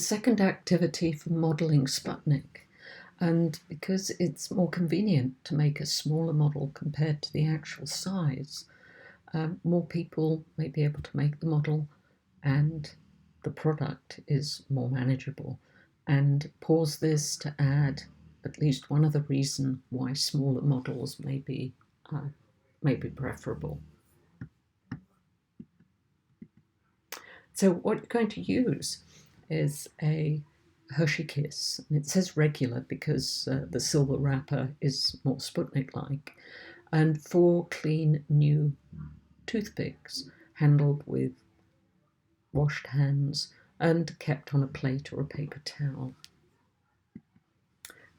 Second activity for modelling Sputnik, and because it's more convenient to make a smaller model compared to the actual size, more people may be able to make the model and the product is more manageable. And pause this to add at least one other reason why smaller models may be preferable. So what you're going to use is a Hershey Kiss, and it says regular because the silver wrapper is more Sputnik-like, and 4 clean new toothpicks handled with washed hands and kept on a plate or a paper towel.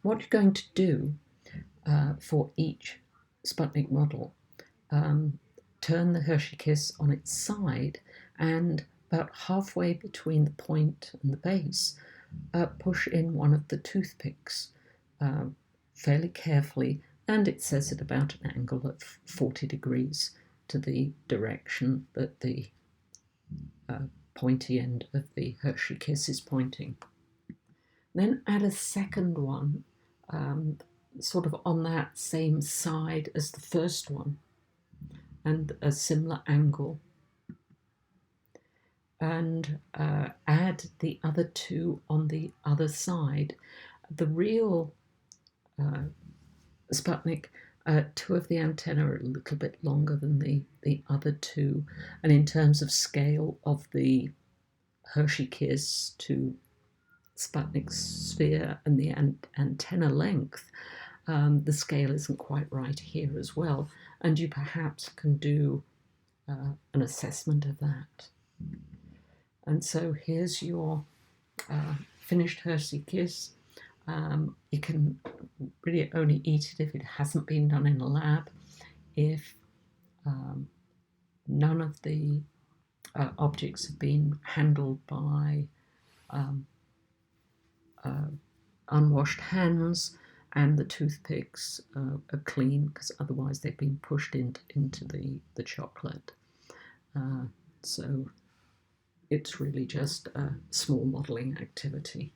What you're going to do for each Sputnik model, turn the Hershey Kiss on its side, and about halfway between the point and the base, push in one of the toothpicks fairly carefully, and it says at about an angle of 40 degrees to the direction that the pointy end of the Hershey Kiss is pointing. Then add a second one, sort of on that same side as the first one, and a similar angle. And add the other 2 on the other side. The real Sputnik, 2 of the antennae are a little bit longer than the other 2, and in terms of scale of the Hershey Kiss to Sputnik's sphere and the antenna length, the scale isn't quite right here as well, and you perhaps can do an assessment of that. And so here's your finished Hershey Kiss. You can really only eat it if it hasn't been done in a lab, if none of the objects have been handled by unwashed hands, and the toothpicks are clean, because otherwise they've been pushed into the chocolate. So it's really just a small modelling activity.